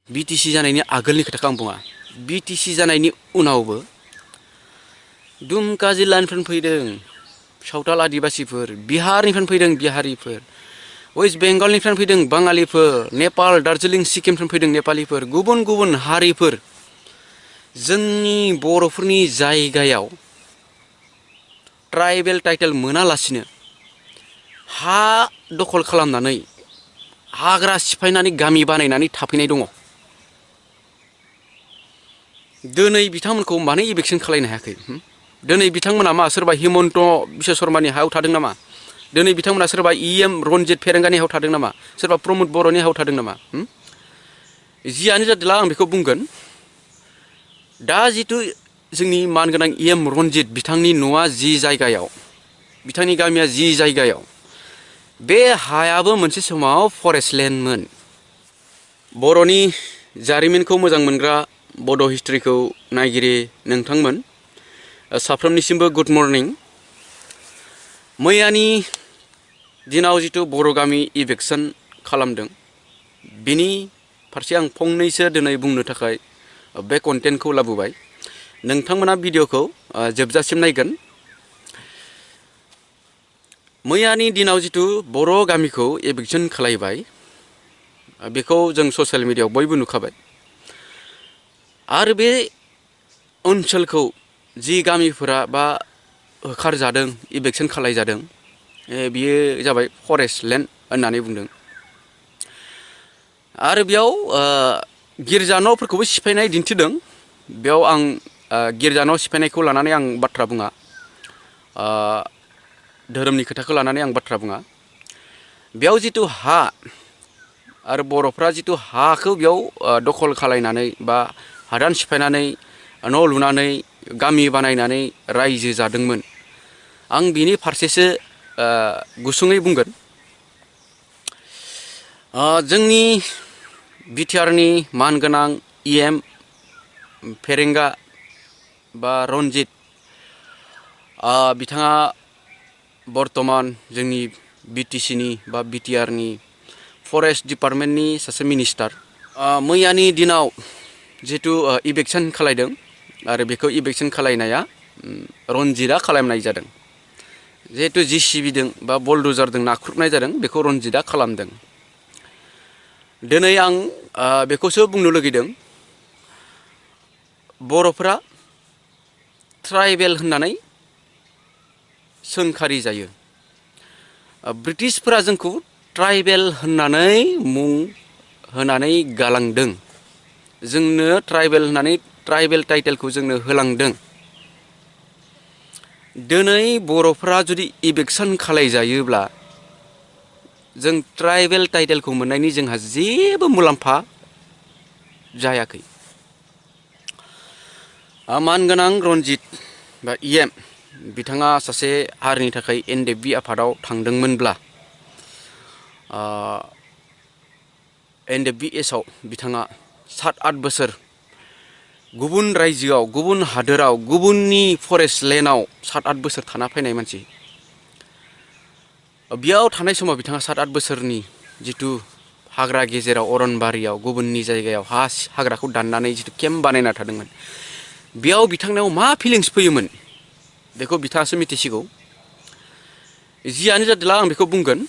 BTC जानायनि आगोलनि खोथाखौ आं बुङा BTC जानायनि उनावबो दुमका जिल्लानिफ्राय फैदों सावताल आदिबासिफोर बिहारनिफ्राय फैदों बिहारिफोर वेस्ट बेंगलनिफ्राय फैदों बाङालिफोर नेपाल दार्जिलिं सिक्किमनिफ्राय फैदों नेपालिफोर गुबुन गुबुन हारिफोर जोंनि बर'फोरनि जायगायाव ट्राइबेल टाइटेल मोनालासिनो हा दखल खालामनानै हाग्रा सिफायनानै गामि बानायनानै थाफैनाय दङ। दिनै बिथांमोनखौ मानो इभिक्सन खालायनो हायाखै? दिनै बिथांमोना मा सोरबा हिमन्त बिश्व शर्मानि हायाव थादों नामा? दिनै बिथांमोना सोरबा EM रन्जित फेरेंगानि हायाव थादों नामा? सोरबा प्रमद बर'नि हायाव थादों नामा? जियानो जादोला आं बेखौ बुंगोन दा जिथु जोंनि मानगोनां EM रन्जित बिथांनि न'आ जि जायगायाव बिथांनि गामिया जि जायगायाव बे हायाबो मोनसे समाव फरेस्ट लेन्डमोन। बर'नि जारिमिनखौ मोजां मोनग्रा बड' हिस्ट्रिखौ नायगिरि नोंथांमोन साफ्रोमनिसिमबो गुड मर्निं। मैयानि दिनाव जिथु बर' गामि इभिक्सन खालामदों बिनि फारसे आं फंनैसो दिनै बुंनो थाखाय बे कन्टेन्टखौ लाबोबाय। नोंथांमोना भिडिअखौ जोबजासिम नायगोन। मैयानि दिनाव जिथु बर' गामिखौ इभिक्सन खालायबाय बेखौ जों ससियेल मिडियायाव बयबो नुखाबाय आरो बे ओनसोलखौ जि गामिफोरा बा होखारजादों इभिक्सन खालायजादों बियो जाबाय फरेस्ट लेन्ड होननानै बुंदों आरो बेयाव गिर्जा न'फोरखौबो सिफायनाय दिन्थिदों। बेयाव आं गिर्जा न' सिफायनायखौ लानानै आं बाथ्रा बुङा, धोरोमनि खोथाखौ लानानै आं बाथ्रा बुङा। बेयाव जिथु हा आरो बर'फ्रा जिथु हाखौ बेयाव दखल खालायनानै बा हादान सिफायनानै न' लुनानै गामि बानायनानै रायजो जादोंमोन आं बिनि फारसेसो गुसुङै बुंगोन। जोंनि BTRनि मानगोनां EM फेरेंगा बा रन्जित बिथाङा बर्तमान जोंनि BTCनि बा BTRनि फरेस्ट डिपार्टमेन्टनि सासे मिनिस्टार। मैयानि दिनाव जिथु इभिक्सन खालायदों आरो बेखौ इभिक्सन खालायनाया रन्जितआ खालामनाय जादों। जिहेतु JCBजों बा बलडुजारजों नाख्रुबनाय जादों बेखौ रन्जितआ खालामदों। दिनै आं बेखौसो बुंनो लुगैदों बर'फ्रा ट्राइबेल होननानै सोंखारि जायो। ब्रिटिशफोरा जोंखौ ट्राइबेल होननानै मुं होनानै गालांदों। जोंनो ट्राइबेल होननानै ट्राइबेल टाइटेलखौ जोंनो होलांदों। दिनै बर'फ्रा जुदि इभिक्सन खालायजायोब्ला जों ट्राइबेल टाइटेलखौ मोननायनि जोंहा जेबो मुलाम्फा जायाखै। मानगोनां रन्जित बा EM बिथाङा सासे हारिनि थाखाय NDFB आफादाव थांदोंमोनब्ला NDFBSआव बिथाङा 7-8 बोसोर गुबुन रायजोआव गुबुन हादोराव गुबुननि फरेस्ट लेन्डआव 7-8 बोसोर थाना फैनाय मानसि। बेयाव थानाय समाव बिथाङा 7-8 बोसोरनि जिथु हाग्रा गेजेराव अरनबारियाव गुबुननि जायगायाव हाग्राखौ दाननानै जिथु केम्प बानायना थादोंमोन बेयाव बिथांनाव मा फिलिंस फैयोमोन बेखौ बिथाङासो मिथिसिगौ। जियानो जादोला आं बेखौ बुंगोन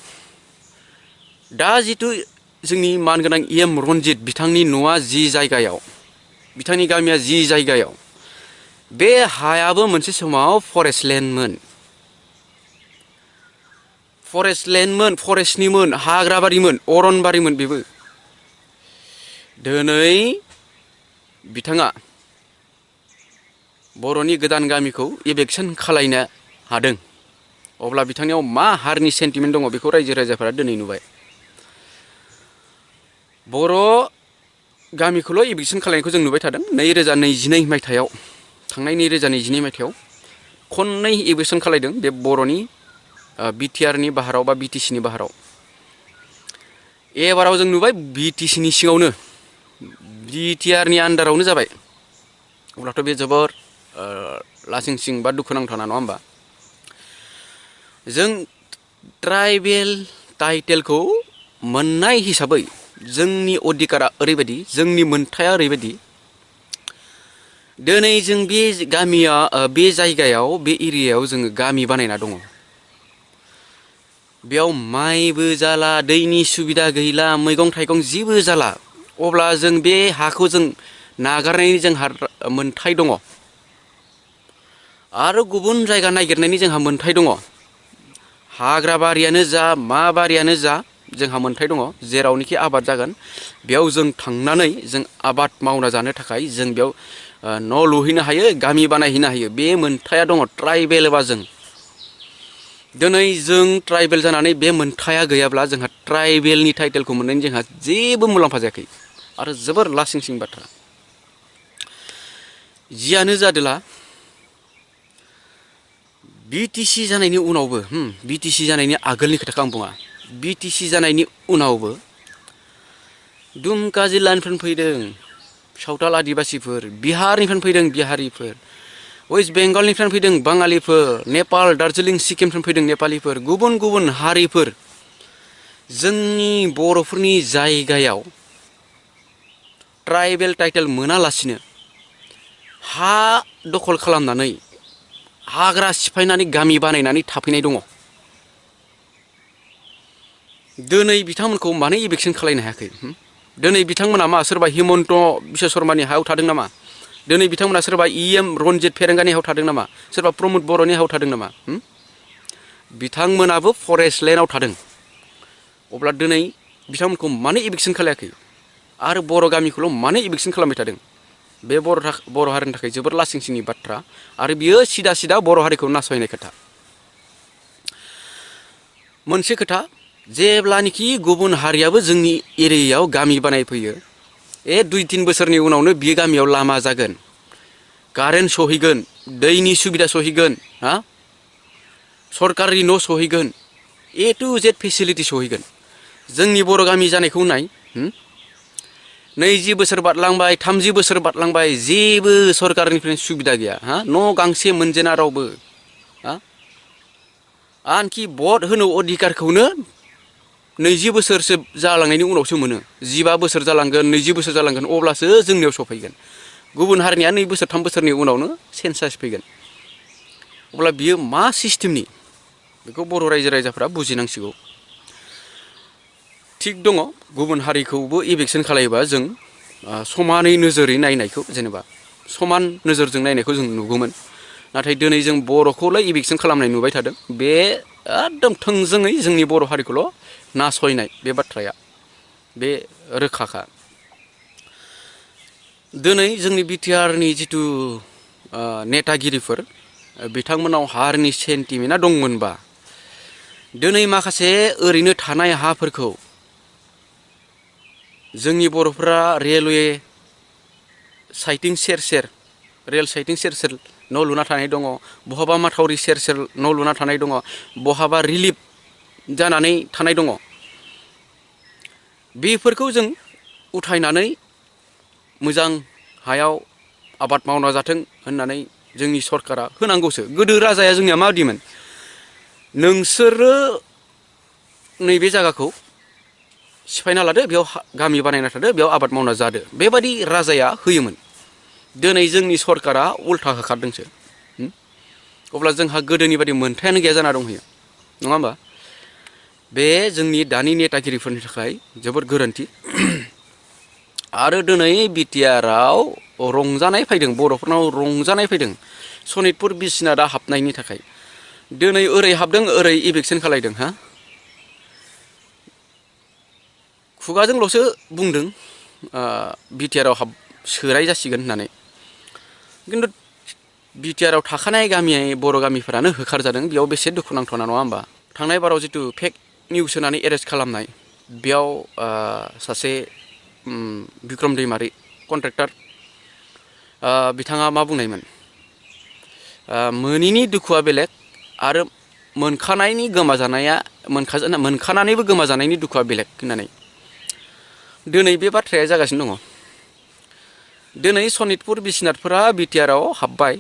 दा जिथु जोंनि मानगोनां EM रन्जित बिथांनि न'आ जि जायगायाव बिथांनि गामिया जि जायगायाव बे हायाबो मोनसे समाव फरेस्ट लेन्डमोन। फरेस्ट लेन्डमोन, फरेस्टनिमोन, हाग्राबारिमोन, अरनबारिमोन बेबो। दिनै बिथाङा बर'नि गोदान गामिखौ इभिक्सन खालायनो हादों अब्ला बिथांनियाव मा हारिनि सेन्टिमेन्ट दङ बेखौ रायजो राजाफोरा दिनै नुबाय। बर' गामिखौल' इभिक्सन खालायनायखौ जों नुबाय थादों। 2022 मायथाइयाव थांनाय 2022 मायथाइयाव खननै इभिक्सन खालायदों बे बर'नि BTRनि बाहाराव बा BTCनि बाहाराव। एबाराव जों नुबाय BTCनि सिङावनो BTRनि आन्दारावनो जाबाय। अब्लाथ' बे जोबोर लासिंसिं बा दुखुनांथावना नङा होमबा? जों ट्राइबेल टाइटेलखौ मोननाय हिसाबै जोंनि अधिकारा ओरैबायदि, जोंनि मोन्थाया ओरैबायदि, दिनै जों बे गामिया बे जायगायाव बे एरियायाव जोङो गामि बानायना दङ। बेयाव माइबो जाला, दैनि सुबिदा गैला, मैगं थाइगं जेबो जाला। अब्ला जों बे हाखौ जों नागारनायनि जोंहा मोन्थाय दङ आरो गुबुन जायगा नागिरनायनि जोंहा मोन्थाय दङ। हाग्रा बारियानो जा मा बारियानो जा जोंहा मोन्थाय दङ। जेरावनोखि आबाद जागोन बेयाव जों थांनानै जों आबाद मावना जानो थाखाय जों बेयाव न' लुहैनो हायो, गामि बानायहैनो हायो। बे मोन्थाया दङ ट्राइबेल एबा जों। दिनै जों ट्राइबेल जानानै बे मोन्थाया गैयाब्ला जोंहा ट्राइबेलनि टाइटेलखौ मोननायनि जोंहा जेबो मुलाम्फा जायाखै आरो जोबोर लासिंसिं बाथ्रा। जियानो जादोला BTC जानायनि उनावबो, BTC जानायनि आगोलनि खोथाखौ आं बुङा, BTC जानायनि उनावबो दुमका जिल्लानिफ्राय फैदों सावथाल आदिबासिफोर, बिहारनिफ्राय फैदों बिहारिफोर, वेस्ट बेंगलनिफ्राय फैदों बाङालिफोर, नेपाल, दार्जिलिं, सिक्किमनिफ्राय फैदों नेपालिफोर, गुबुन गुबुन हारिफोर जोंनि बर'फोरनि जायगायाव ट्राइबेल टाइटेल मोनालासिनो हा दखल खालामनानै हाग्रा सिफायनानै गामि बानायनानै थाफैनाय दङ। दिनै बिथांमोनखौ मानो इभिक्सन खालायनो हायाखै? दिनै बिथांमोना मा सोरबा हिमन्त बिश्व शर्मानि हायाव थादों नामा? दिनै बिथांमोना सोरबा रन्जित फेरेंगानि हायाव थादों नामा? सोरबा प्रमद बर'नि हायाव थादों नामा? बिथांमोनाबो फरेस्ट लेण्डआव थादों। अब्ला दिनै बिथांमोनखौ मानो इभिक्सन खालायाखै? आरो बर' गामिखौल' मानो इभिक्सन खालामबाय थादों? बे बर' हारिनि थाखाय जोबोर लासिंसिंनि बाथ्रा आरो बियो सिदा सिदा बर' हारिखौ नासयनाय खोथा। मोनसे खोथा, जेब्लानोखि गुबुन हारियाबो जोंनि एरियायाव गामि बानायफैयो, 2-3 बोसोरनि उनावनो बे गामियाव लामा जागोन, कारेन्ट सहैगोन, दैनि सुबिदा सहैगोन, सरकारनि न' सहैगोन, A to Z फेसिलिटि सहैगोन। जोंनि बर' गामि जानायखौ नाय, 20 बोसोर बारलांबाय, 30 बोसोर बारलांबाय, जेबो सरकारनिफ्राय सुबिदा गैया। न' गांसे मोनजेना रावबो। आनखि भट होनो अधिकारखौनो 20 बोसोरसो जालांनायनि उनावसो मोनो। 15 बोसोर जालांगोन, 20 बोसोर जालांगोन, अब्लासो जोंनियाव सफैगोन। गुबुन हारिनिया 2 बोसोर 3 बोसोरनि उनावनो सेन्सास फैगोन। अब्ला बियो मा सिस्टेमनि? बेखौ बर' रायजो राजाफ्रा बुजिनांसिगौ। थिग दङ, गुबुन हारिखौबो इभिक्सन खालायोबा जों समानै नोजोरै नायनायखौ, जेनेबा समान नोजोरजों नायनायखौ जों नुगौमोन। नाथाय दिनै जों बर'खौल' इभिक्सन खालामनाय नुबाय थादों। बे एकदम थोंजोङै जोंनि बर' हारिखौल' नासयनाय बे बाथ्राया, बे रोखाखा। दिनै जोंनि BTRनि जिथु नेतागिरिफोर, बिथांमोनाव हारिनि सेन्टिमेन्टआ दंमोनबा दिनै माखासे ओरैनो थानाय हाफोरखौ जोंनि बर'फोरा रेलवे साइटिं सेर सेर, रेल साइटिं सेर सेर न' लुना थानाय दङ, बहाबा माथावरि सेर सेर न' लुना थानाय दङ, बहाबा रिलिफ जानानै थानाय दङ। बेफोरखौ जों उथायनानै मोजां हायाव आबाद मावना जाथों होननानै जोंनि सरकारा होनांगौसो। गोदो राजाया जोंनिया माबायदिमोन? नोंसोरो नैबे जायगाखौ सिफायना लादो, बेयाव गामि बानायना थादो, बेयाव आबाद मावना जादो, बेबादि राजाया होयोमोन। दिनै जोंनि सरकारा उल्था होखारदोंसो। अब्ला जोंहा गोदोनि बादि मोन्थायानो गैया जाना दंहैयो, नङा होमबा? बे जोंनि दानि नेतागिरिफोरनि थाखाय जोबोद गोरोन्थि। आरो दिनै BTRआव रंजानाय फैदों, बर'फोरनाव रंजानाय फैदों सनितपुर बिसनाथआ हाबनायनि थाखाय। दिनै ओरै हाबदों, ओरै इभिक्सन खालायदों। खुगाजोंल'सो बुंदों BTRआव सोराय जासिगोन होननानै, खिन्थु BTRआव थाखानाय बर' गामिफोरानो होखारजादों। बेयाव बेसे दुखुनांथावना, नङा होमबा? थांनाय बाराव जिथु फेक निउस होनानै एरेस्ट खालामनाय, बेयाव सासे बिक्रम दैमारि कन्ट्रेक्टर, बिथाङा मा बुंनायमोन? मोनिनि दुखुआ बेलेग आरो मोनखानानैबो गोमाजानायनि दुखुआ बेलेग होननानै। दिनै बे बाथ्राया जागासिनो दङ। दिनै सनितपुर बिसनाथफोरा BTRआव हाबबाय,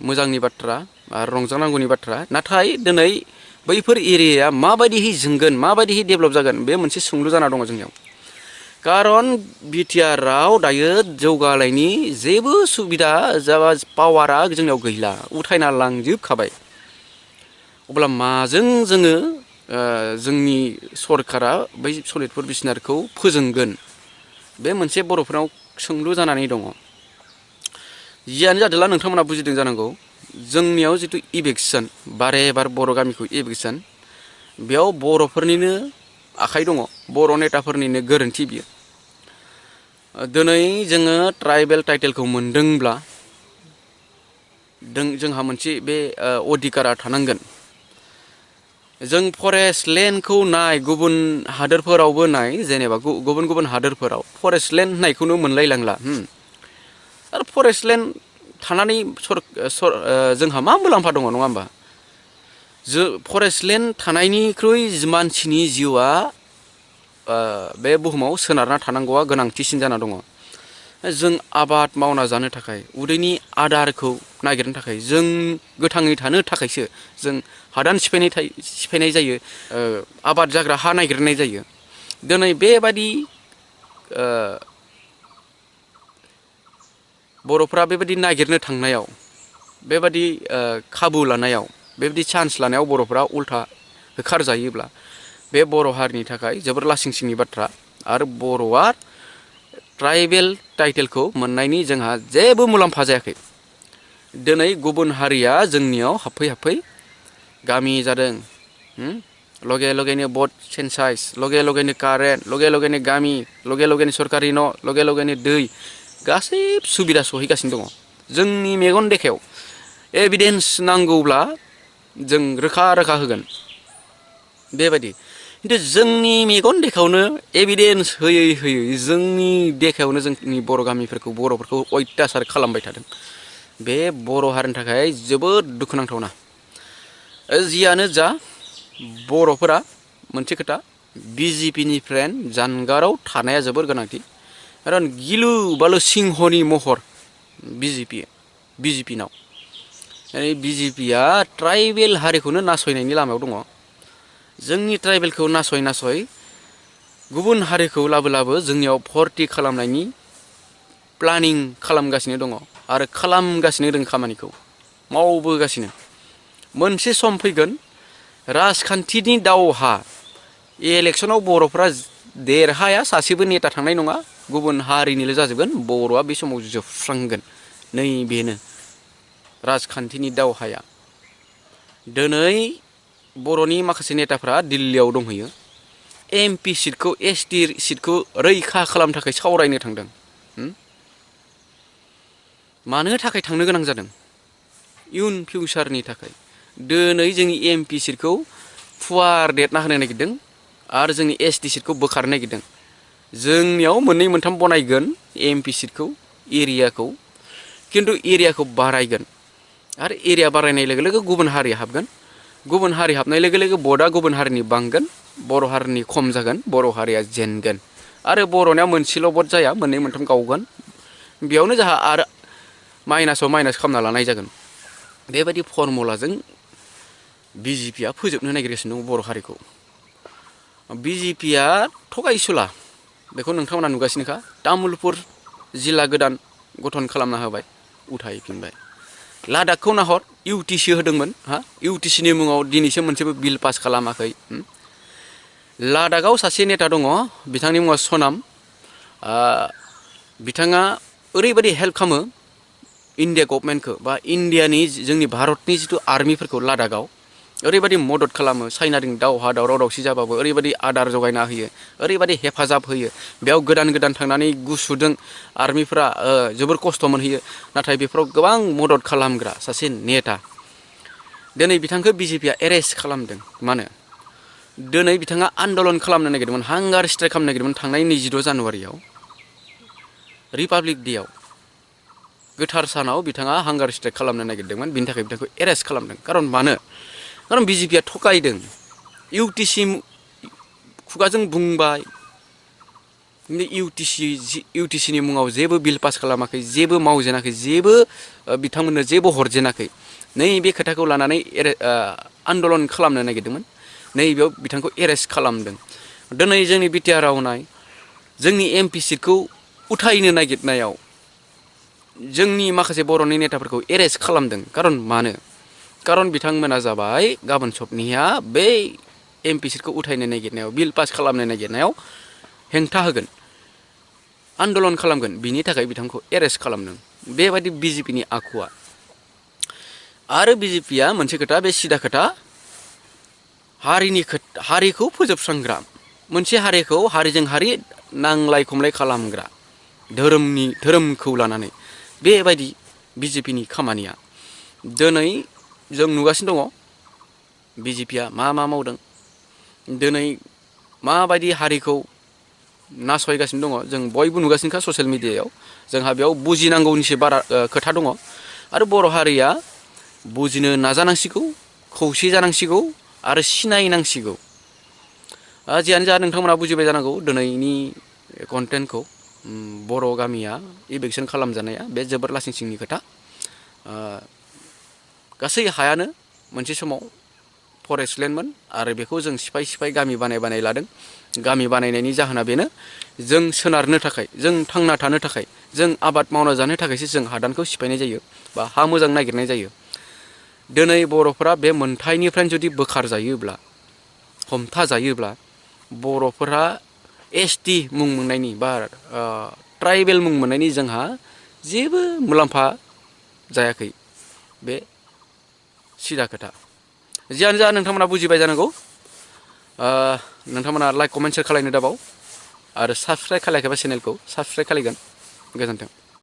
मोजांनि बाथ्रा आरो रंजानांगौनि बाथ्रा। नाथाय दिनै बैफोर एरियाया माबायदिहै जोंगोन, माबायदिहै डेभेलप जागोन, बे मोनसे सोंलु जाना दङ जोंनियाव। कारन BTRआव दायो जौगानायनि जेबो सुबिदा जाबा पावारा जोंनियाव गैला उथायना लांजोबखाबाय अब्ला माजों जोङो जोंनि सरकारा बै सनितपुर बिसनातखौ फोजोंगोन बे मोनसे बर'फोरनाव सोंलु जानानै दङ जियानो जादोला नोंथांमोना बुजिदों जानांगौ जोंनियाव जितु इभिक्सन बारे बार बर' गामिखौ इभिक्सन बेयाव बर'फोरनिनो आखाइ दङ बर' नेताफोरनिनो गोरोन्थि बियो दिनै जोङो ट्राइबेल टाइटेलखौ मोनदोंब्ला जोंहा मोनसे बे अधिकारा थानांगोन जों फरेस्ट लेन्डखौ नाय गुबुन हादोरफोरावबो नाय जेनेबा गुबुन गुबुन हादोरफोराव फरेस्ट लेन्ड होननायखौनो मोनलायलांला आरो फरेस्ट लेन्ड थानानै जोंहा मा मुलाम्फा दङ नङा होमबा फरेस्ट लेन्ड थानायनिख्रुइ मानसिनि जिउआ बे बुहुमाव सोनारना थानांगौआ गोनांथिसिन जाना दङ जों आबाद मावना जानो थाखाय उदैनि आदारखौ नागिरनो थाखाय जों गोथाङै थानो थाखायसो जों हादान सिफायनाय जायो आबाद जाग्रा हा नागिरनाय जायो दिनै बेबादि बर'फ्रा बेबादि नागिरनो थांनायाव बेबादि खाबु लानायाव बेबादि चान्स लानायाव बर'फ्रा उल्था होखारजायोब्ला बे बर' हारिनि थाखाय जोबोर लासिंसिंनि बाथ्रा आरो बर'आ ट्राइबेल टाइटेलखौ मोननायनि जोंहा जेबो मुलाम्फा जायाखै दिनै गुबुन हारिया जोंनियाव हाबफै गामि जादों लगे लगेनो भट सेन्सास लगे लगेनो कारेन्ट लगे लगेनो गामि लगे लगेनो सरकारि न' लगे लगेनो दै गासै सुबिदा सहैगासिनो दङ जोंनि मेगन देखायाव एभिडेन्स नांगौब्ला जों रोखा रोखा होगोन बेबायदि खिन्थु जोंनि मेगन देखायावनो एभिडेन्स होयै जोंनि देखायावनो जोंनि बर' गामिफोरखौ बर'फोरखौ अयथासार खालामबाय थादों बे बर' हारिनि थाखाय जोबोद दुखुनांथावना जियानो जा बर'फोरा मोनसे खोथा BJPनिफ्राय जानगाराव थानाया जोबोर गोनांथि खारन गिलु बालु सिंहनि महर BJPनाव BJPआ ट्राइबेल हारिखौनो नासयनायनि लामायाव दङ जोंनि ट्राइबेलखौ नासय गुबुन हारिखौ लाबो जोंनियाव भर्ति खालामनायनि प्लानिं खालामगासिनो दङ आरो खालामगासिनो दं खामानिखौ मावबोगासिनो मोनसे सम फैगोन राजखान्थिनि दावहा इलेक्सनाव बर'फ्रा देरहाया सासेबो नेता थांनाय नङा गुबुन हारिनिल' जाजोबगोन बर'आ बे समाव जोबस्रांगोन नैबेनो राजखान्थिनि दावहाया दिनै बर'नि माखासे नेताफ्रा दिल्लीयाव दंहैयो MP सिटखौ ST सिटखौ रैखा खालामनो थाखाय सावरायनो थांदों मानो थाखाय थांनो गोनां जादों इयुन फिउचारनि थाखाय दिनै जोंनि MP सिटखौ फुवार देरना होनो नागिरदों आरो जोंनि ST सिटखौ बोखारनो नागिरदों जोंनियाव मोननै मोनथाम बनायगोन MP सिटखौ एरियाखौ खिन्थु एरियाखौ बारायगोन आरो एरिया बारायनाय लोगो लोगो गुबुन हारि हाबगोन गुबुन हारि हाबनाय लोगो लोगो भटआ गुबुन हारिनि बांगोन बर' हारिनि खम जागोन बर' हारिया जेनगोन आरो बर'निया मोनसेल' भट जाया मोननै मोनथाम गावगोन बेयावनो जोंहा आरो माइनासाव माइनास खालामना लानाय जागोन बेबायदि फर्मुलाजों BJPआ फोजोबनो नागिरगासिनो दं बर' हारिखौ BJPआ थगायसुला बेखौ नोंथांमोना नुगासिनोखा तामुलपुर जिल्ला गोदान गठन खालामना होबाय उथायफिनबाय लादाखखौ नाहर UTC होदोंमोन UTCनि मुङाव दिनैसिम मोनसेबो बिल पास खालामाखै लादाखआव सासे नेता दङ बिथांनि मुङा सनाम बिथाङा ओरैबायदि हेल्प खालामो इन्डिया गभर्नमेन्टखौ बा इन्डियानि जोंनि भारतनि जिथु आर्मिफोरखौ लादाखआव ओरैबायदि मदद खालामो चाइनाजों दावराव दावसि जाबाबो ओरैबायदि आदार जगायना होयो ओरैबायदि हेफाजाब होयो बेयाव गोदान थांनानै गुसुदों आर्मिफ्रा जोबोर खस्थ' मोनहैयो नाथाय बेफोराव गोबां मदद खालामग्रा सासे नेता दिनै बिथांखौ BJPआ एरेस्ट खालामदों मानो दिनै बिथाङा आन्दलन खालामनो नागिरदोंमोन हांगार स्ट्राइक खालामनो नागिरदोंमोन थांनाय 26 जानुवारियाव रिपाब्लिक डेआव गोथार सानाव बिथाङा हांगार स्ट्राइक खालामनो नागिरदोंमोन बिनि थाखाय बिथांखौ एरेस्ट खालामदों खारन मानो खारन BJPआ थगायदों खुगाजों बुंबाय UTCनि मुङाव जेबो बिल पास खालामाखै जेबो मावजेनाखै जेबो बिथांमोननो जेबो हरजेनाखै नैबे खोथाखौ लानानै आन्दलन खालामनो नागिरदोंमोन नैबेयाव बिथांखौ एरेस्ट खालामदों दिनै जोंनि BTRआव नाय जोंनि एमपि सिटखौ उथायनो नागिरनायाव जोंनि माखासे बर'नि नेताफोरखौ एरेस्ट खालामदों खारन मानो खारन बिथांमोना जाबाय गाबोन सबनिया बै एमपि सिटखौ उथायनो नागिरनायाव बिल पास खालामनो नागिरनायाव हेंथा होगोन आन्दलन खालामगोन बिनि थाखाय बिथांखौ एरेस्ट खालामदों बेबायदि बिजेपिनि आखुआ आरो बिजेपिया मोनसे खोथा बे सिदा खोथा हारिखौ फोजोबस्रांग्रा मोनसे हारिखौ हारिजों हारि नांलाय खमलाय खालामग्रा धोरोमखौ लानानै बेबायदि बिजेपिनि खामानिया दिनै जों नुगासिनो दङ बिजेपिया मा मावदों दिनै माबायदि हारिखौ नासयगासिनो दङ जों बयबो नुगासिनोखा ससियेल मिडियायाव जोंहा बेयाव बुजिनांगौनिसो बारा खोथा दङ आरो बर' हारिया बुजिनो नाजानांसिगौ खौसे जानांसिगौ आरो सिनायनांसिगौ जियानो जा नोंथांमोना बुजिबाय जानांगौ दिनैनि कन्टेन्टखौ बर' गामिया इभिक्सन खालामजानाया बे जोबोर लासिं सिंनि खोथा गासै हायानो मोनसे समाव फरेस्टलेण्डमोन आरो बेखौ जों सिफाय गामि बानाय लादों गामि बानायनायनि जाहोना बेनो जों सोनारनो थाखाय जों थांना थानो थाखाय जों आबाद मावना जानो थाखायसो जों हादानखौ सिफायनाय जायो बा हा मोजां नागिरनाय जायो दिनै बर'फोरा बे मोनथायनिफ्राय जुदि बोखार जायोब्ला हमथा जायोब्ला बर'फोरा एसटि मुं मोननायनि बा ट्राइबेल मुं मोननायनि जोंहा जेबो मुलाम्फा जायाखै बे सिदा खोथा जियानो जा नोंथांमोना बुजिबाय जानांगौ नोंथांमोना लाइक कमेन्ट शेयार खालायनो दाबाव आरो साबस्क्राइब खालायाखैबा चेनेलखौ साबस्क्राइब खालायगोन गोजोन्थों।